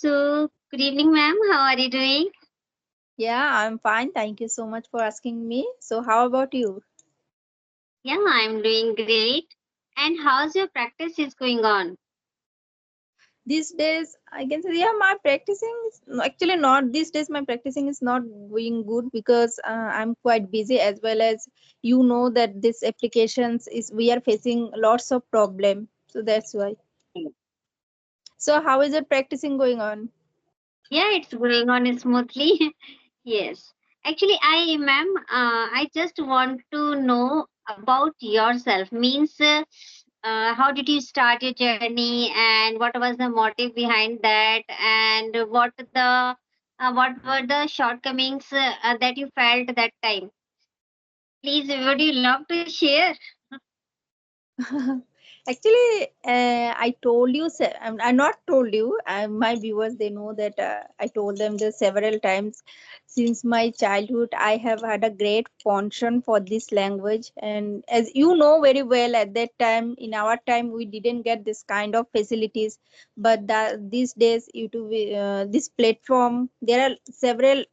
So, good evening, ma'am. How are you doing? Yeah, I'm fine. Thank you so much for asking me. So, how about you? Yeah, I'm doing great. And how's your practice is going on? These days, I can say, yeah, my practicing is actually not these days. My practicing is not going good because I'm quite busy, as well as that this applications is we are facing lots of problem. So that's why. So, how is your practicing going on? Yeah, it's going on smoothly. Yes. Actually, I just want to know about yourself. Means, how did you start your journey, and what was the motive behind that, and what were the shortcomings that you felt that time? Please, would you love to share? Actually, I told you, I not told you, my viewers, they know that I told them this several times. Since my childhood, I have had a great passion for this language. And as you know very well, at that time, in our time, we didn't get this kind of facilities. But these days, YouTube, this platform, there are several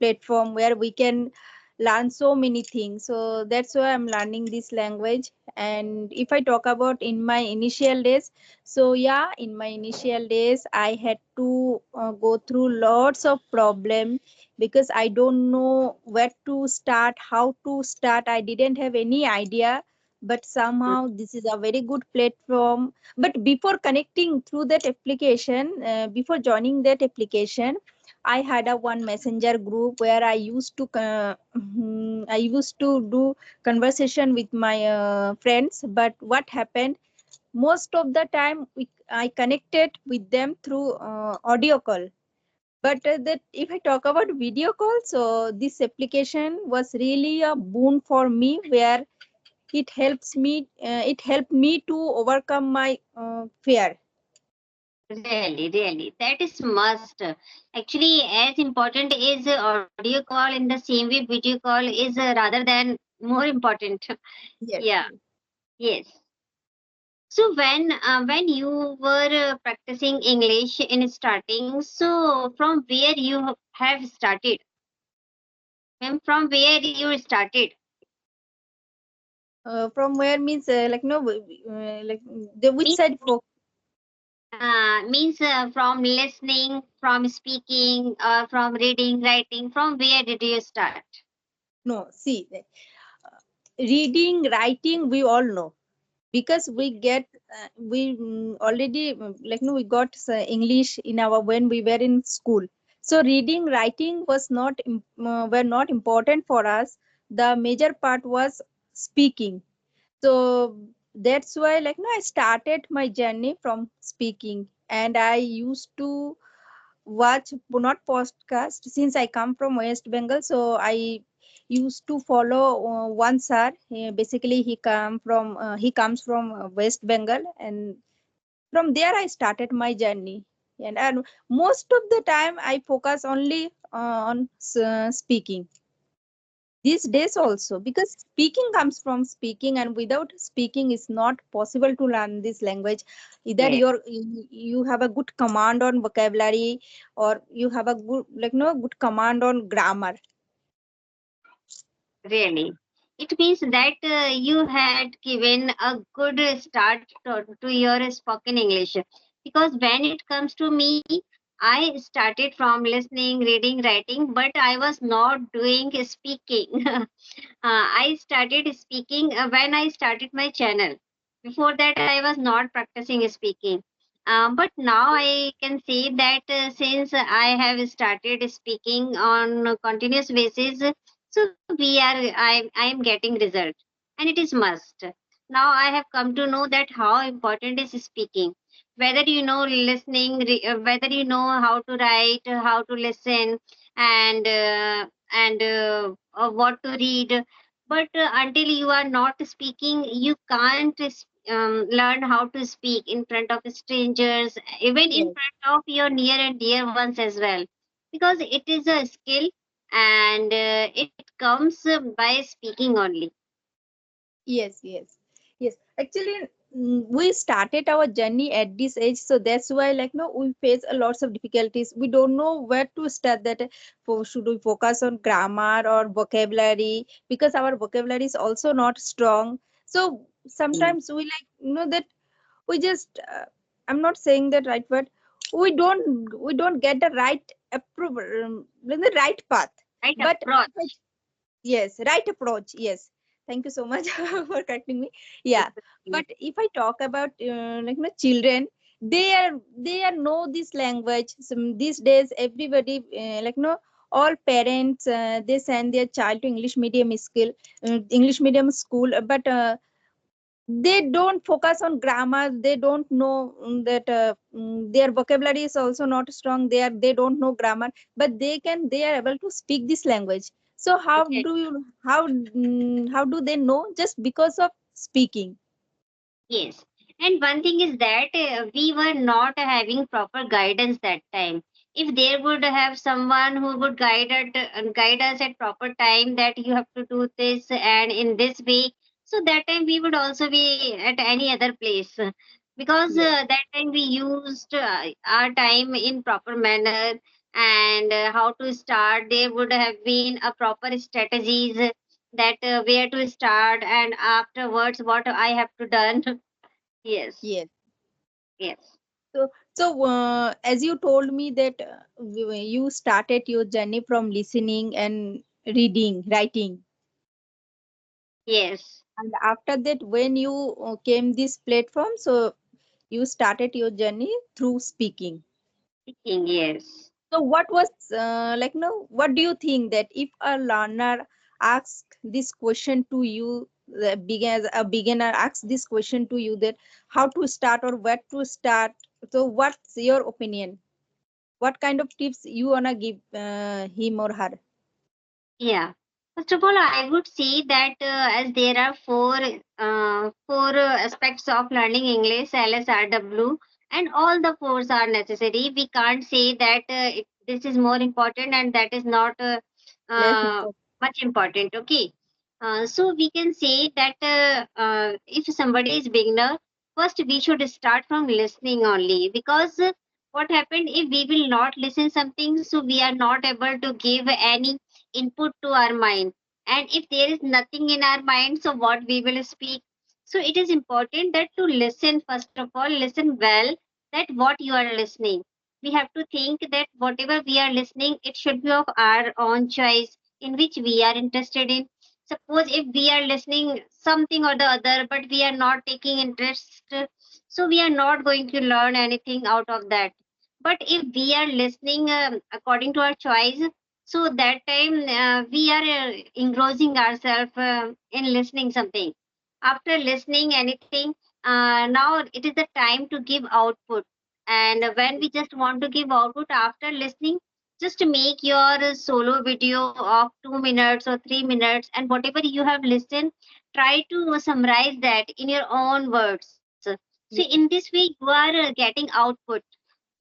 platform where we can learn so many things. So that's why I'm learning this language. And if I talk about in my initial days, so yeah, in my initial days I had to go through lots of problem because I don't know where to start, how to start. I didn't have any idea, but somehow this is a very good platform. But before connecting through that application, before joining that application, I had a one messenger group where I used to do conversation with my friends. But what happened, most of the time I connected with them through audio call. But that if I talk about video call, so this application was really a boon for me, where it helped me to overcome my fear. Really, really, that is must. Actually, as important is audio call, in the same way, video call is rather than more important. Yes. Yeah, yes. So when you were practicing English in starting, so from where you have started, and from where you started, From where means like no like the which means side for. from listening, from speaking, from reading, writing. From where did you start? No, see, reading, writing, we all know because we get we already like no we got English in our when we were in school. So reading, writing was not were not important for us. The major part was speaking. So that's why like no I started my journey from speaking, and I used to watch not podcast. Since I come from West Bengal, so I used to follow one sir. Basically he comes from West Bengal, and from there I started my journey. And most of the time I focus only on speaking these days also, because speaking comes from speaking, and without speaking it's not possible to learn this language. Either Yes, you have a good command on vocabulary, or you have a good like no good command on grammar. really. It means that you had given a good start to your spoken English. Because when it comes to me, I started from listening, reading, writing, but I was not doing speaking. I started speaking when I started my channel. Before that, I was not practicing speaking. But now I can say that since I have started speaking on a continuous basis, so I am getting result, and it is must. Now I have come to know that how important is speaking. Whether you know listening, whether you know how to write, how to listen, and what to read, but until you are not speaking, you can't learn how to speak in front of strangers, even in Yes, front of your near and dear ones as well, because it is a skill, and it comes by speaking only. yes, yes, yes. Actually, we started our journey at this age, so that's why like no we face a lots of difficulties. We don't know where to start that. Should we focus on grammar or vocabulary, because our vocabulary is also not strong. So sometimes we like that we just I'm not saying that right word. We don't get the right approval, the right path. Right But approach. yes, right approach. Yes. Thank you so much for correcting me. Yeah. But if I talk about children, they are know this language. These days, everybody all parents they send their child to English medium school, but they don't focus on grammar. They don't know that their vocabulary is also not strong. They don't know grammar, but they are able to speak this language. So Okay. how do they know? Just because of speaking. Yes. And one thing is that we were not having proper guidance that time. If there would have someone who would guide us at proper time that you have to do this and in this way, so that time we would also be at any other place. Because Yes. that time we used our time in proper manner, and how to start. There would have been a proper strategies that where to start and afterwards what I have to done. Yes, Yes. yes, So as you told me that you started your journey from listening and reading, writing, yes. and after that, when you came this platform, so you started your journey through speaking. Speaking, yes. So what was no? What do you think that if a learner asks this question to you, a beginner asks this question to you, that how to start or where to start? So what's your opinion? What kind of tips you wanna give him or her? Yeah. First of all, I would say that as there are four aspects of learning English, LSRW, and all the fours are necessary. We can't say that this is more important and that is not Less uh, important. much important. Okay. So we can say that if somebody is beginner, first we should start from listening only, because what happened if we will not listen something, so we are not able to give any input to our mind. And if there is nothing in our mind, so what we will speak. So it is important that to listen, first of all, listen well, that what you are listening. We have to think that whatever we are listening, it should be of our own choice, in which we are interested in. Suppose if we are listening something or the other, but we are not taking interest, so we are not going to learn anything out of that. But if we are listening according to our choice, so that time we are engrossing ourselves in listening something. After listening anything, now it is the time to give output. And when we just want to give output after listening, just make your solo video of 2 minutes or 3 minutes, and whatever you have listened, try to summarize that in your own words. So in Yes. this way, you are getting output.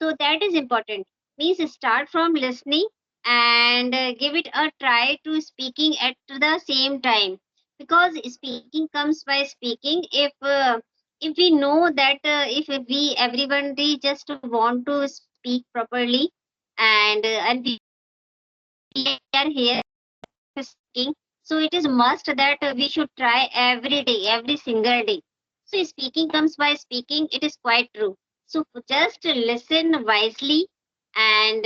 So that is important. Means start from listening and give it a try to speaking at the same time, because speaking comes by speaking. If we know that if we everybody just want to speak properly, and we are here speaking, so it is must that we should try every day, every single day. So speaking comes by speaking, it is quite true. So just listen wisely and